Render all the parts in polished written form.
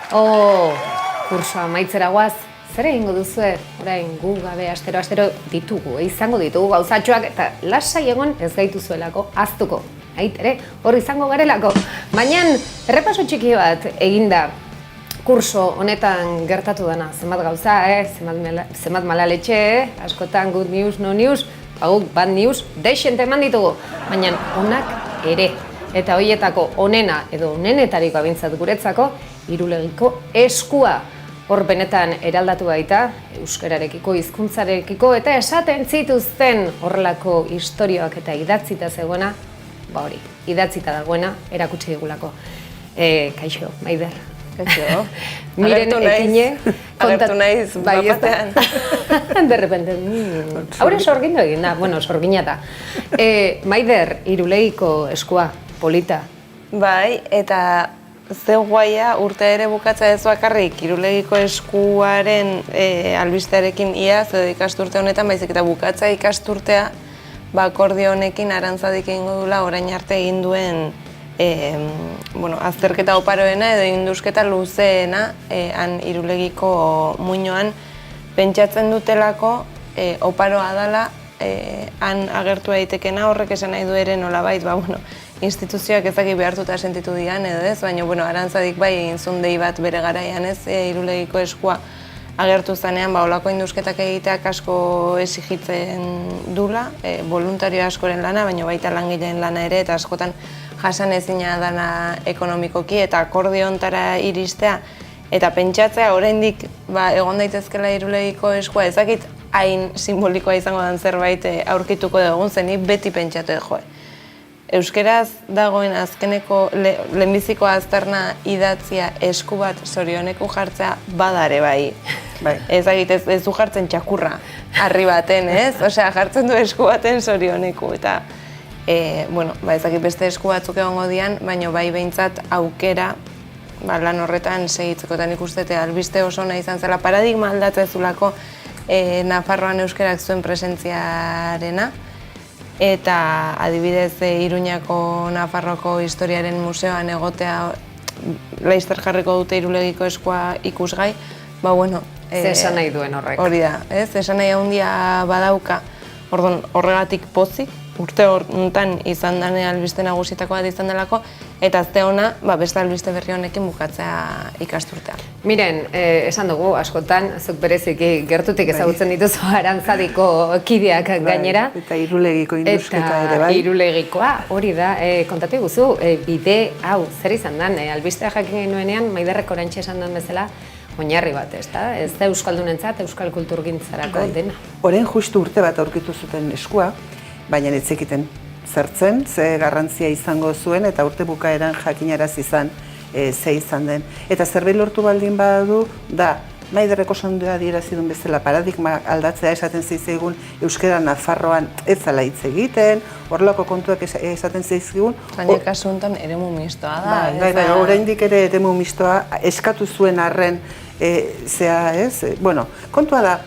Kursoa amaitzera guaz, zer egingo duzue? Orain gu gabe astero ditugu, izango ditugu gauzatxoak eta lasai egon ez gaituzuelako aztuko. Aitere, hor izango garelako. Baina errepaso txiki bat eginda kurso honetan gertatu dena. Zenbat gauza, zenbat malaletxe, askotan good news, no news, guk bad news, deixente eman ditugu. Baina onak ere. Eta horietako onena edo onenetariko abintzat guretzako, Irulegiko eskua. Hor benetan eraldatu baita, euskararekiko, hizkuntzarekiko eta esaten zituzten horrelako istorioak eta idatzita zegoena, hori, idatzita dagoena erakutsi digulako. Kaixo, Maider. Kaixo. Miren ekine. Agertu naiz bapatean. De repente, haure sorgindu egin da, sorgina da. Maider, Irulegiko eskua, polita. Bai, eta ze guaia urte ere bukatza ez bakarrik Irulegiko eskuaren albistearekin iaz edo ikasturte honetan, baizik eta bukatza ikasturtea akordio honekin Arantzadik egingo dula orain arte egin duen azterketa oparoena edo indusketa luzeena han Irulegiko muinoan pentsatzen dutelako oparoa dela han agertu daitekena, horrek esan nahi du ere nolabait, instituzioak ezagik behartuta sentitu dian edo ez, baina Arantzadik bai egin zuen dei bat bere garaian ez, Irulegiko eskua agertu zanean, olako indusketak egiteak asko exigitzen dula, voluntario askoren lana, baina baita langileen lana ere, eta askotan jasan ezina dana ekonomikoki, eta akordio hontara iristea, eta pentsatzea oraindik egon daitezkela Irulegiko eskua, ezakit hain simbolikoa izango den zerbait aurkituko dugun, zenik beti pentsatu joe. Euskeraz dagoen azkeneko lehenbiziko aztarna idatzia esku bat zorioneku jartzea badare bai. Ezagit ez du jartzen txakurra harri baten, ez? Osea, jartzen du esku baten zorioneku eta ezagit beste esku batzuk egongo dian, baina bai behintzat aukera lan horretan segitzeko eta nik uste albiste oso ona izan zela paradigma aldatzezulako Nafarroan euskerak zuen presentziarena. Eta adibidez Iruñako Nafarroko historiaren museoan egotea laizter jarriko dute Irulegiko eskua ikusgai, Ze esan nahi duen horrek. Hori da, ez? Esan nahi handia badauka, horregatik pozik, urte honetan izan dane albiste nagusitako bat izan delako, eta azte hona, beste albiste berri honekin bukatzea ikasturtea. Miren, esan dugu, askotan, zuk bereziki gertutik ezagutzen dituzu Arantzadiko kideak gainera. Eta Irulegiko indusketa ere bai. Eta Irulegikoa, hori da, kontatu guzu, bide hau, zer izan den, albistea jakin genuenean, Maiderrek orantxe esan den bezala, oinarri bat, ez da? Ez da euskaldunentzat, euskal kulturgintzarako dena. Orain justu urte bat aurkitu zuten eskua, baina ez zekiten zertzen, ze garrantzia izango zuen eta urte bukaeran jakinaraz izan ze izan den. Eta zerbait lortu baldin badu da, Maiderrek oso adierazi duen bezala paradigma aldatzea esaten zitzaigun euskara Nafarroan ez zela hitz egiten, horrelako kontuak esaten zitzaigun. Baina kasu honetan eremu mistoa da. Oraindik ere eremu mistoa eskatu zuen arren kontua da,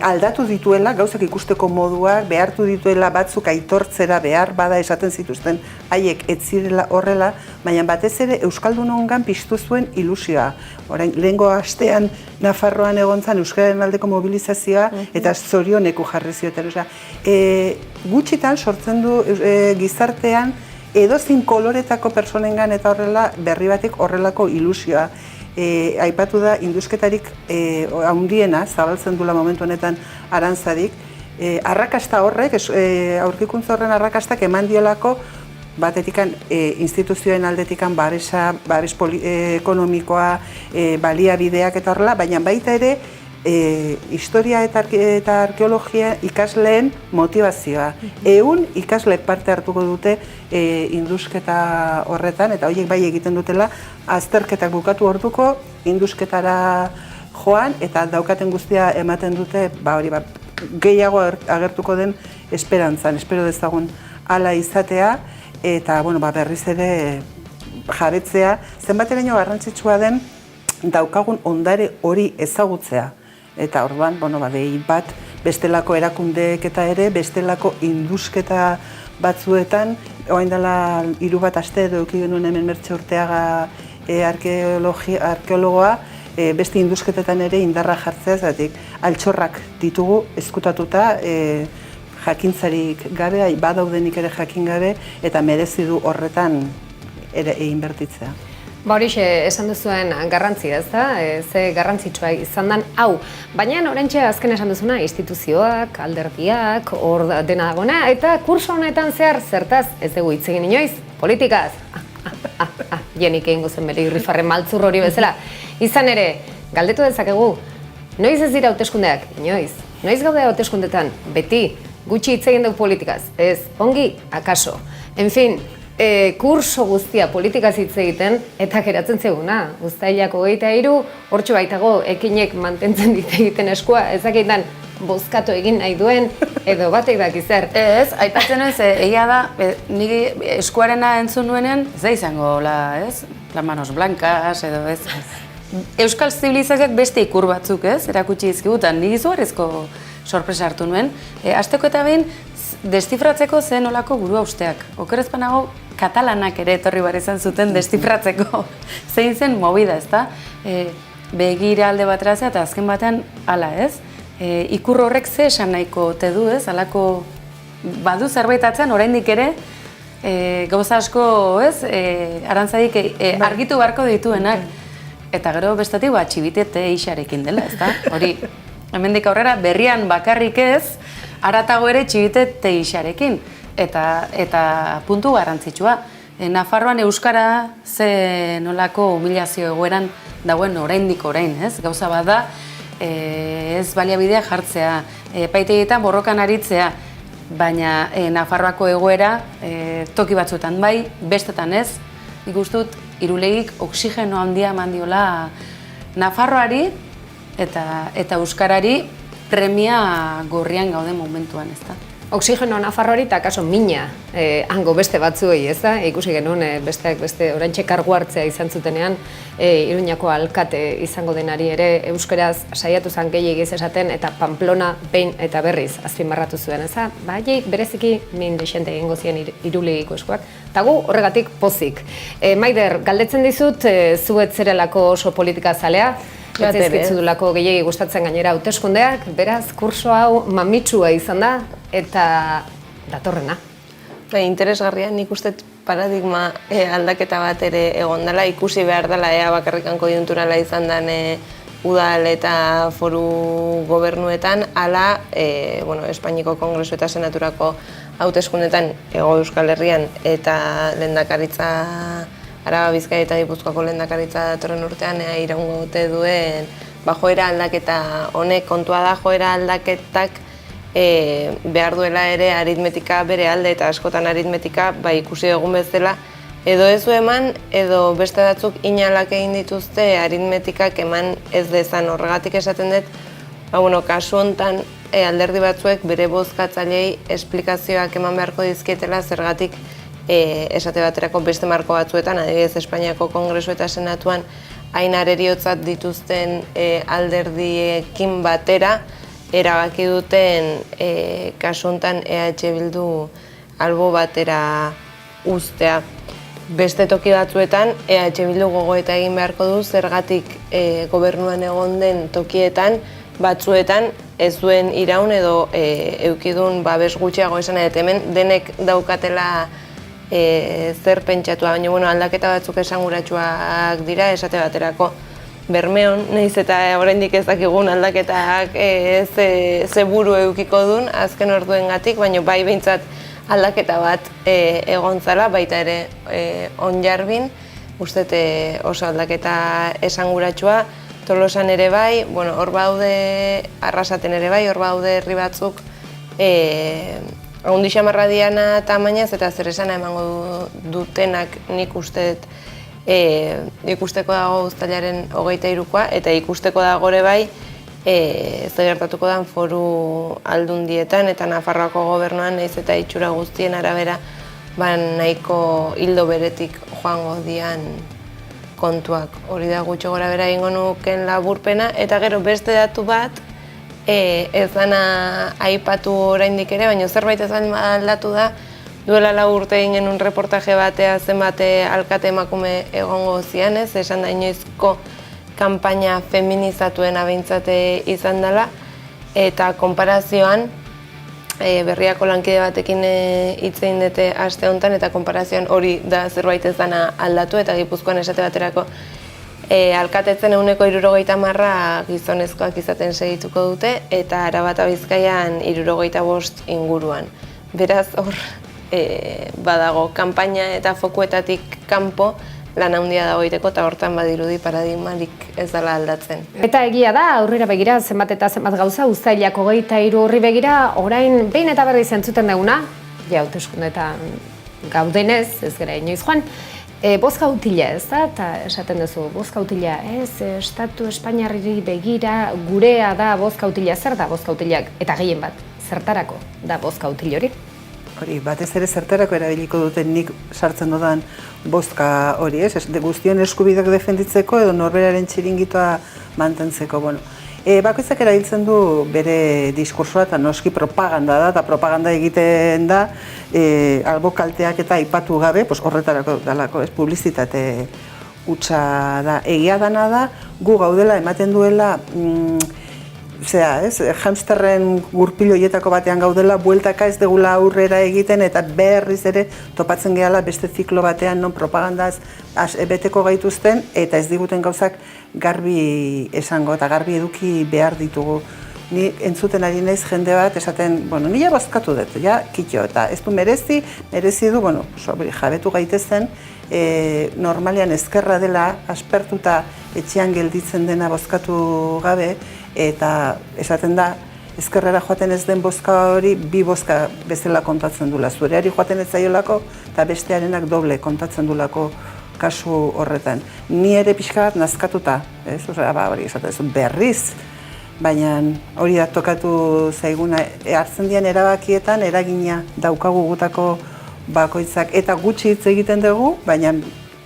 aldatu dituela, gauzak ikusteko moduak, behartu dituela batzuk aitortzera behar bada esaten zituzten haiek ez zirela horrela, baina batez ere euskaldunongan piztu zuen ilusioa. Orain, lehengo astean Nafarroan egon zen euskararen aldeko mobilizazioa eta zorioneku jarri zioten. Gutxitan sortzen du gizartean edozein koloretako personengan eta horrela berri batek horrelako ilusioa. Aipatu da indusketarik handiena, zabaltzen dula momentu honetan Arantzadik, arrakasta horrek, aurkikuntza horren arrakastak eman diolako batetikan instituzioen aldetikan babes ekonomikoa, baliabideak eta horrela, baina baita ere historia eta arkeologia ikasleen motivazioa. 100 ikaslek parte hartuko dute indusketa horretan, eta horiek bai egiten dutela, azterketak bukatu orduko indusketara joan, eta daukaten guztia ematen dute, gehiago agertuko den esperantzan, espero dezagun hala izatea, eta berriz ere jabetzea, zenbateraino garrantzitsua den daukagun ondare hori ezagutzea. Eta orduan, dei bat, bestelako erakundeek eta ere, bestelako indusketa batzuetan, orain dela 3 aste edo eduki genuen hemen Mertxe Urteaga arkeologoa beste indusketetan ere indarra jartzea, zeratik altxorrak ditugu ezkutatuta, jakintzarik gabe, badaudenik ere jakin gabe, eta merezi du horretan ere inbertitzea. Ba horixe esan duzuen garrantzia, ez da? Ze garrantzitsua izan den hau. Baina oraintxe azken esan duzuna instituzioak, alderdiak, hor dena dagoena, eta kurso honetan zertaz ez dugu hitz egin inoiz, politikaz. Jenik egingo zen bere irrifarren maltzur hori bezala. Izan ere, galdetu dezakegu, noiz ez dira hauteskundeak? Inoiz. Noiz gaude hauteskundetan? Beti. Gutxi hitz egin dugu politikaz. Ez, ongi, akaso. En fin, kurso guztia politikaz hitz egiten eta geratzen zeguna. Uztailak 23, hortxo baitago ekinek mantentzen dit egiten eskua, ezakitan bozkatu egin nahi duen edo batek daki zer. Ez, aipatzen ez, egia da, niri eskuarena entzun nuenean, ez da izango, ez? La manos blancas edo ez. Euskal zibilizazioak beste ikur batzuk, ez? Erakutsi izkigutan, niri izugarrizko sorpresa hartu nuen. Asteko eta behin, destifratzeko zen olako burua usteak. Okerrezpanago, katalanak ere etorri bar izan zuten destifratzeko. Zein zen movida, ez da? Begira alde bat razea eta azken batean hala, ez? Ikur horrek ze esan nahiko te du, ez? Halako badu zerbait atzean, oraindik ere, gauza asko, ez? Arantzadik argitu beharko dituenak. Eta gero bestatik txibitete ixarekin dela, ez da? Hori, hemendik aurrera berrian bakarrik ez, haratago ere txibitete ixarekin. Eta puntu garrantzitsua. Nafarroan euskara ze nolako humilazio egoeran dagoen oraindik orain, ez? Gauza bat da, ez baliabidea jartzea, epaitegietan borrokan aritzea, baina Nafarroako egoera toki batzuetan bai, bestetan ez, nik uste dut Irulegik oxigeno handia eman diola Nafarroari eta euskarari premia gorrian gauden momentuan, ez da. Oxigeno Nafarroari eta kaso mina hango beste batzuei, ez da? Ikusi genuen beste oraintxe kargu hartzea izan zutenean Iruñako alkate izango denari ere euskaraz saiatu zen gehiagiz esaten eta Pamplona behin eta berriz azpimarratu zuen, ez da? Baiek bereziki min desente egingo ziren Irulegiko eskuak. Eta gu horregatik pozik. Maider, galdetzen dizut, zuet zerelako oso politika zalea, ez zaizkitzudulako gehiegi gustatzen gainera hauteskundeak, beraz, kurso hau mamitsua izan da eta datorrena. Interesgarria, nik uste paradigma aldaketa bat ere egon dela, ikusi behar dela ea bakarrikan konjunturala izan den udal eta foru gobernuetan, ala Espainiko Kongresu eta Senaturako hauteskundetan Hego Euskal Herrian eta lehendakaritza Araba, Bizkaia eta Gipuzkoako lehendakaritza datorren urtean iraungo dute duen joera aldaketa honek. Kontua da joera aldaketak behar duela ere aritmetika bere alde eta askotan aritmetika ikusi egun bezala edo ez du eman edo beste batzuk inalak egin dituzte aritmetikak eman ez dezan. Horregatik esaten dut, kasu honetan alderdi batzuek bere bozkatzailei esplikazioak eman beharko dizkietela zergatik esate baterako beste marko batzuetan, adibidez Espainiako Kongresu eta Senatuan hain areriotzat dituzten alderdiekin batera erabaki duten kasu honetan EH Bildu albo batera uztea. Beste toki batzuetan EH Bildu gogoeta egin beharko du zergatik gobernuan egon den tokietan batzuetan ez duen iraun edo eukidun babes gutxiago esan edo hemen denek daukatela zer pentsatua, baina aldaketa batzuk esanguratsuak dira, esate baterako Bermeon, nahiz eta oraindik ez dakigun aldaketak ze buru edukiko duen azken orduengatik, baina bai behintzat aldaketa bat egon zala, baita ere Onjarbin, uste oso aldaketa esanguratsua. Tolosan ere bai, hor baude, Arrasaten ere bai, hor baude herri batzuk Haundi xamarra diana tamainaz eta zer esana emango dutenak nik usteet ikusteko dago uztailaren 23koa eta ikusteko dago ere bai zer gertatuko den foru aldundietan eta Nafarroako gobernuan nahiz eta itxura guztien arabera nahiko hildo beretik joango dian kontuak. Hori da gutxo gora bera egingo nuken laburpena eta gero beste datu bat ez dana aipatu oraindik ere, baina zerbait ez aldatu da Duela 4 urte egin genuen reportaje batea zenbat alkate emakume egongo zianez, esan da inoizko kanpaina feminizatuena behintzate izan dela, eta konparazioan berriako lankide batekin hitz egin dute aste honetan, eta konparazioan hori da zerbait ez dana aldatu, eta Gipuzkoan esate baterako alkatetzen 70% gizonezkoak izaten segituko dute, eta Araba eta Bizkaian 75 inguruan. Beraz, hor badago, kanpaina eta fokuetatik kanpo lan handia dago egiteko, eta hortan badirudi paradigmarik ez dela aldatzen. Eta egia da, aurrera begira zenbat eta zenbat gauza, uztailak 23 horri begira, orain behin eta berriz entzuten duguna, hauteskundeetan gaudenez, ez gara inoiz joan, bozka utila ez da, eta esaten duzu, bozka utila ez, Estatu Espainiarri begira gurea da bozka utila, zer da bozka utilak, eta gehien bat, zertarako da bozka util hori? Hori, batez ere zertarako erabiliko duten nik sartzen dudan bozka hori, ez? Guztion eskubideak defenditzeko edo norberaren txiringitoa mantentzeko, bueno. Bakoitzak erabiltzen du bere diskursoa eta noski propaganda da, eta propaganda egiten da albo kalteak eta aipatu gabe, horretarako dalako, ez, publizitate hutsa da. Egia dana da, gu gaudela ematen duela, hamsterren gurpilo hietako batean gaudela, bueltaka ez degula aurrera egiten eta berriz ere topatzen gehala beste ziklo batean non propagandaz beteko gaituzten eta ez diguten gauzak garbi esango eta garbi eduki behar ditugu. Ni entzuten ari naiz jende bat esaten, bueno, nila bozkatu dut, ja, kitxo, eta ez du merezi du, bueno, jabetu gaitezen, normalean ezkerra dela, aspertuta etxean gelditzen dena bozkatu gabe, eta esaten da, ezkerrera joaten ez den bozka hori, bi bozka bezala kontatzen dula. Zureari joaten ez zaiolako, eta bestearenak doble kontatzen dulako kasu horretan. Ni ere pixka bat nazkatuta, ez? Hori esaten ez berriz, baina hori da tokatu zaiguna, hartzen dian erabakietan eragina daukagu gutako bakoitzak, eta gutxi hitz egiten dugu, baina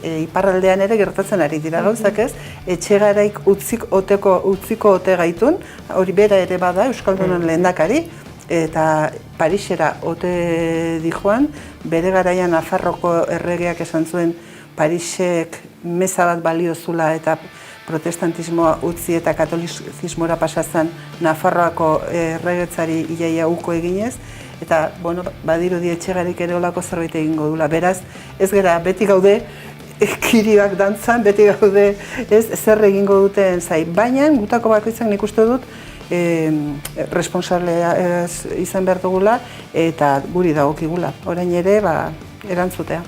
iparraldean ere gertatzen ari dira gauzak, ez? Etxegaraik utziko ote gaitun, hori bera ere bada Euskaldunon lehendakari, eta Parisera ote dijoan, bere garaian Nafarroko erregeak esan zuen Parisek meza bat balio zula eta protestantismoa utzi eta katolizismora pasazan Nafarroako erregetzari iaia uko eginez, eta, bueno, badirudi Etxegarik ere olako zerbait egingo dula. Beraz, ez gara, beti gaude, kirioak dantzan, beti gaude ez zer egingo duten zai. Baina, gutako bakoitzak nik uste dut responsablea izan behar dugula eta guri dagokigula. Orain ere, erantzutea.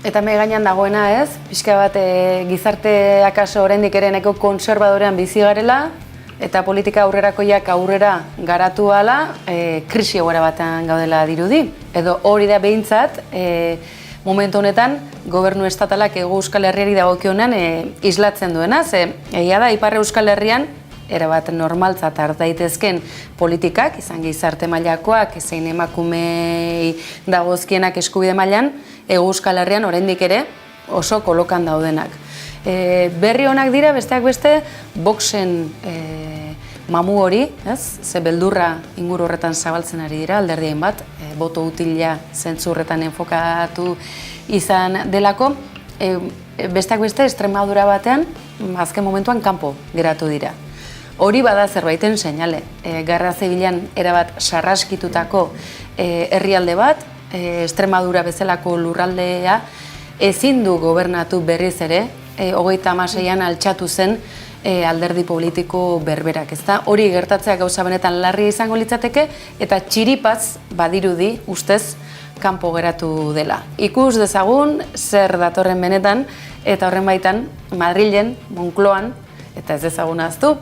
Eta mahai gainean dagoena ez, pixka bat gizarte akaso oraindik ere nahiko kontserbadorean bizi garela, eta politika aurrerakoiak aurrera garatu ahala, krisi egoera batean gaudela dirudi. Edo hori da behintzat, momentu honetan, gobernu estatalak Hego Euskal Herriari dagokionean islatzen duena. Egia da, Ipar Euskal Herrian, erabat normaltzat hart daitezken politikak, izan gizarte mailakoak, zein emakumei dagozkienak eskubide mailan, Hego Euskal Herrian oraindik ere oso kolokan daudenak. Berri onak dira, besteak beste, Voxen mamu hori, ze beldurra inguru horretan zabaltzen ari dira, alderdien bat, boto utila zentzu horretan enfokatu izan delako, besteak beste, Extremadura batean, azken momentuan kanpo geratu dira. Hori bada zerbaiten seinale. Gerra Zibilean erabat sarraskitutako herrialde bat, Extremadura bezalako lurraldea ezin du gobernatu berriz ere, 36an altxatu zen alderdi politiko berberak, ezta? Hori gertatzea gauza benetan larria izango litzateke eta txiripaz badirudi ustez kanpo geratu dela. Ikus dezagun zer datorren benetan eta horren baitan Madrilen, Moncloan, eta ez dezagun ahaztu,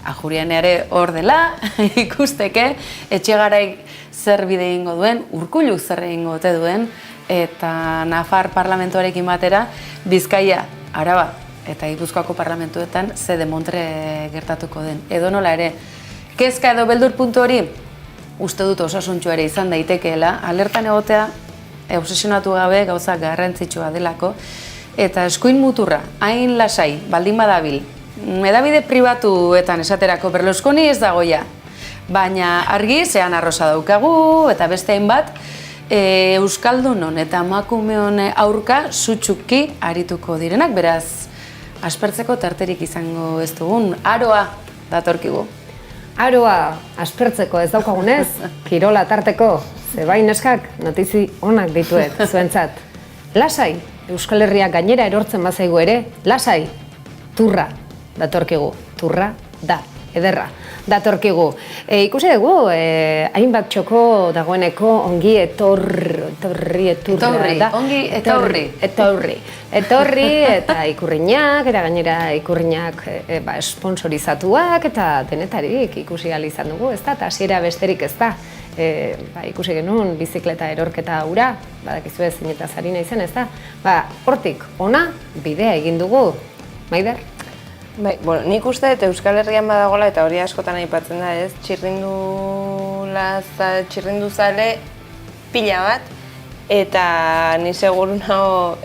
Ajurian ere hor dela, ikusteke, Etxegaraik zer bide egingo duen, Urkulluk zer egingo ote duen, eta Nafar parlamentuarekin batera, Bizkaia, Araba eta Gipuzkoako parlamentuetan ze demontre gertatuko den. Edo nola ere, kezka edo beldur puntu hori, uste dut osasuntxu ere izan daitekeela, alertan egotea, obsesionatu gabe gauza garrantzitsua delako, eta eskuin muturra, hain lasai, baldin badabil, edabide pribatuetan esaterako Berlusconi ez dagoia, baina argi zean arrosa daukagu eta beste hainbat, Euskaldunon eta emakumeon aurka sutsuki arituko direnak, beraz, aspertzeko tarterik izango ez dugun, aroa datorkigu. Aroa aspertzeko ez daukagunez, kirola tarteko, zebai neskak notizi onak dituet zuentzat. Lasai, Euskal Herriak gainera erortzen bazaigu ere, lasai, turra datorkigu, turra da, ederra datorkigu. Ikusi dugu, hainbat txoko dagoeneko ongi etorri eta ikurriñak, eta gainera ikurriñak sponsorizatuak, eta denetarik ikusi ahal izan dugu, ez da, eta hasiera besterik ez da. Ikusi genuen bizikleta erorketa hura, badakizue zinetaz ari naizen, ez da? Hortik, ona, bidea egin dugu, Maider? Bai, nik uste dut Euskal Herrian badagoela, eta hori askotan aipatzen da, ez? Txirrinduzale pila bat, eta ni seguru nago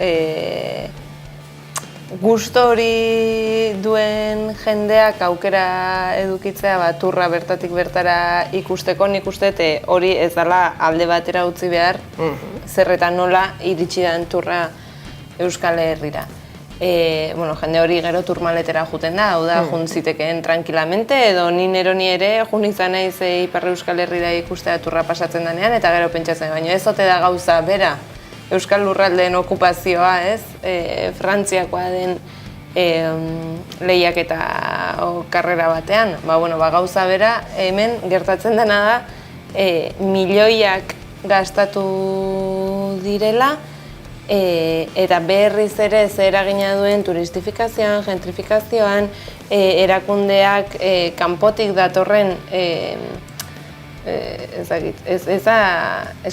gusto hori duen jendeak aukera edukitzea turra bertatik bertara ikusteko, nik uste hori ez dela alde batera utzi behar, zer eta nola iritsi den turra Euskal Herrira. Jende hori gero turmaletera juten da, hau da, jun zitekeen tranquilamente, edo ni neroni ere jun izan naiz Ipar Euskal Herrira ikustea turra pasatzen denean, eta gero pentsatzen, baina ez ote da gauza bera, Euskal Lurraldeen okupazioa, ez? Frantziakoa den lehiaketa karrera batean. Gauza bera, hemen gertatzen dena da, milioiak gastatu direla, eta berriz ere ze eragina duen turistifikazioan, gentrifikazioan, erakundeak kanpotik datorren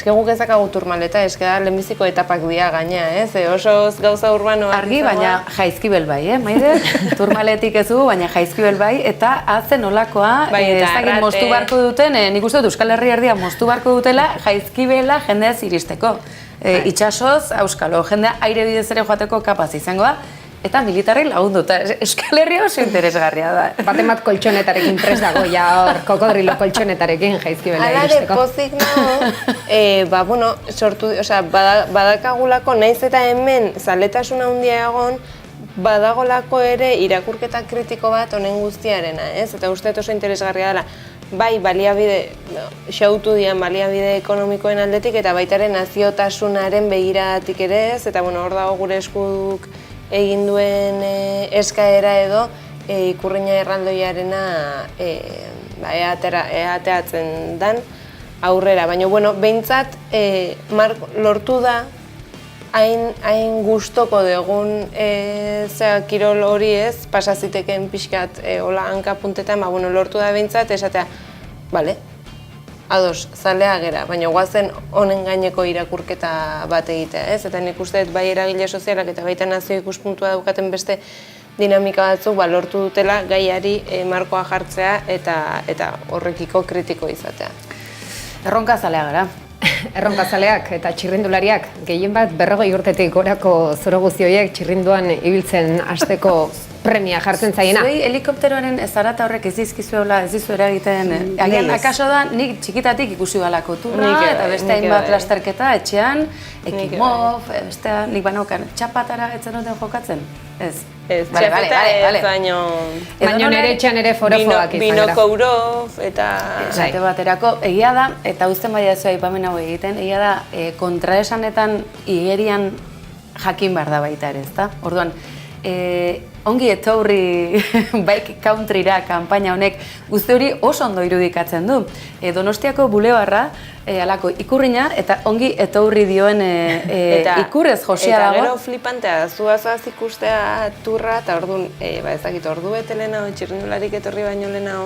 guk ezakagu turmaleta, da lehenbiziko etapak dira gaina, ez? Oso gauza urbanoa. Argi, baina jaizkibel bai, Maider? Turmaletik ez dugu, baina jaizkibel bai, eta atzen olakoa, ezagin moztu barko duten, nik uste dut Euskal Herria erdia moztu barko dutela, jaizkibela jendeaz iristeko. Itxasoz, auskalo, jendea aire bidez ere joateko kapaz izango da, eta militarrei lagunduta. Euskal Herria oso interesgarria da. Batemat koltsonetarekin prest dago, ja hor, kokodrilo koltsonetarekin jaizkibela iristeko. Alare pozik nago, badakagulako, naiz eta hemen zaletasun handia egon, badagolako ere irakurketa kritiko bat honen guztiarena, ez? Eta uste oso interesgarria dela. Bai, baliabide, xautu dian baliabide ekonomikoen aldetik eta baitaren naziotasunaren begiratik ere ez, eta hor dago gure eskuduk egin duen eskaera edo ikurriña erraldoiarena eateatzen dan aurrera. Baina, behintzat lortu da hain gustoko dugun kirol hori ez, pasaziteken pixkat hola hankapuntetan, lortu da behintzat, esatea, bale, ados, zalea gera, baina guazen honen gaineko irakurketa bat egitea, ez? Eta nik uste dut bai eragile sozialak eta baita nazio ikuspuntua daukaten beste dinamika batzuk lortu dutela gaiari markoa jartzea eta horrekiko kritiko izatea. Erronka zalea gara. Erronkazaleak eta txirrindulariak gehien bat 40 urtetik gorako zoro guzti horiek txirrinduan ibiltzen hasteko premia jartzen zaiena. Zuei helikopteroaren zarata horrek ez dizkizuela, ez dizu eragiten. Agian akaso da nik txikitatik ikusi galako turra eta beste hainbat lasterketa etxean, ekimof, nik banaukan txapatara etzen duten jokatzen? Ez. Ez, txapeta ez, baino nire etxean ere forofoak izan gara. Binokourov eta... Esate baterako, egia da, eta uzten badia zua aipamen hau egiten, egia da, kontraesanetan igerian jakin behar da baita ere, ezta? Orduan, ongi etorri Bike Countryra kanpaina honek guzti hori oso ondo irudikatzen du. Donostiako bulebarra, alako ikurriña eta ongi etorri dioen ikurrez josia dago. Eta gero flipantea, zuazoaz ikustea turra, eta orduan, ordu bete lehenago, txirrindularik etorri baino lehenago,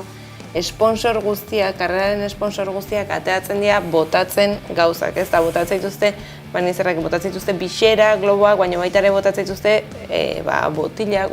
sponsor guztiak, karreraren sponsor guztiak ateatzen dira botatzen gauzak, ez da, botatzen dituzte, botatzen dituzte bixera, globoak, baina baita ere botatzen dituzte botilak,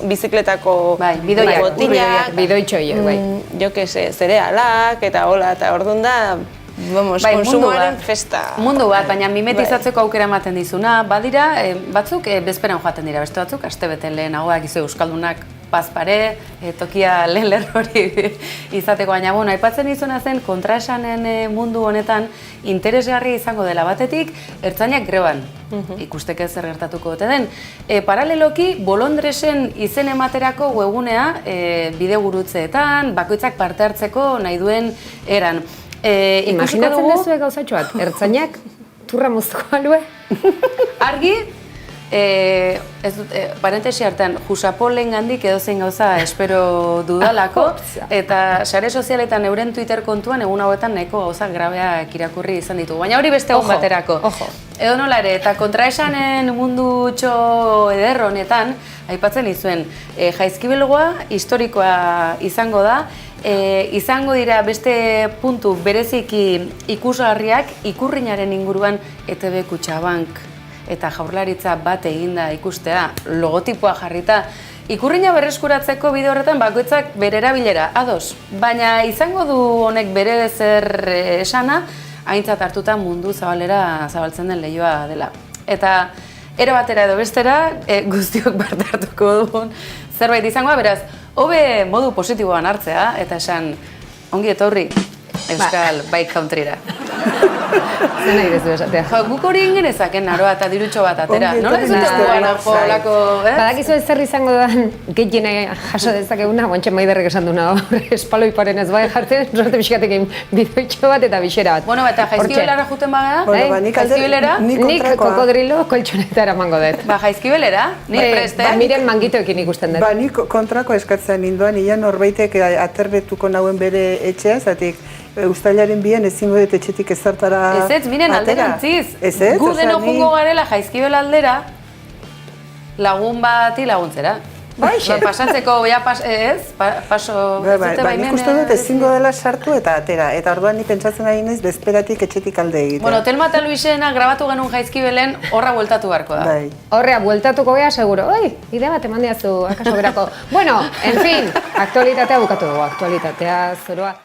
bizikletako botilak, bidoitxoiek, bai. Jo que se, zerealak, eta hola, eta orduan da, vamos, Bai, mundu konsumoaren bat. festa. Mundu bat, baina mimetizatzeko aukera ematen dizuna. Badira, batzuk bezperan joaten dira, beste batzuk astebete lehenagoak izu euskaldunak pazpare, tokia lehen lerrori izateko, baina bueno, aipatzen izuna zen kontraesanen mundu honetan interesgarria izango dela batetik, ertzainak greban ikusteke zer gertatuko ote den. Paraleloki, Bolondresen izen ematerako webgunea bidegurutzeetan, bakoitzak parte hartzeko nahi duen eran. Imaginatzen duzue gauzatxo bat, ertzainak turra moztuko alue? Argi, ez dut, parentesi hartan, Jusapolen gandik edozein gauza espero dudalako, eta sare sozialetan euren Twitter kontuan egun hauetan nahiko gauza grabeak irakurri izan ditugu. Baina hori beste egun baterako. Edo nola ere, eta kontraesanen mundu txo eder honetan, aipatzen izuen, jaizkibelgoa historikoa izango da, izango dira beste puntu bereziki ikusgarriak ikurrinaren inguruan ETB Kutxabank eta Jaurlaritza bat eginda ikustea, logotipoa jarrita. Ikurrina berreskuratzeko bide horretan bakoitzak bere erabilera, ados. Baina izango du honek bere zer esana, aintzat hartuta mundu zabalera zabaltzen den lehioa dela. Eta era batera edo bestera, guztiok parte hartuko dugun zerbait izangoa, beraz, hobe modu positiboan hartzea, eta esan, ongi etorri, Euskal Bike Countryra. Zer nahi dezu esatea? Guk hori ingenezaken naroa eta dirutxo bat atera. Ongi Nola ez dute etorri guan nahi. olako, Badakizu ez zer izango dan gehiena jaso dezakeguna, guantxe maiderrek esan duna hor, espaloiparen ez bai jartzen, sorte pixkatekin bidoitxo bat eta bixera bat. Bueno, eta jaizkibelara juten bagara, Bueno, ba, nik alde- jaizkibelera, nik Nik kontrakoa. kokodrilo koltxonetara emango dut. ba, jaizkibelera, ni preste. Ba, miren mangitoekin ikusten dut. Ba, nik kontrako eskatzen ninduan, ia norbaitek aterbetuko nauen bere etxea, zatik Uztailaren bian ezingo dut etxetik ezartara Ez, miren alderantziz. Ez ez? Gu Osea, denok ni- jungo garela jaizkibel aldera, lagun bati laguntzera. Baixe. Pasatzeko, paso, ez dute Nik baimen, uste dut ezingo dela sartu eta atera. Eta orduan ni pentsatzen ari naiz bezperatik etxetik alde egitea. Bueno, Telma eta Luisena grabatu genuen jaizkibelen horra bueltatu beharko da. Bai. Horrea, bueltatuko gea, seguro. Oi, idea bat eman diazu, akaso berako. Bueno, en fin, aktualitatea bukatu dugu, aktualitatea zoroa.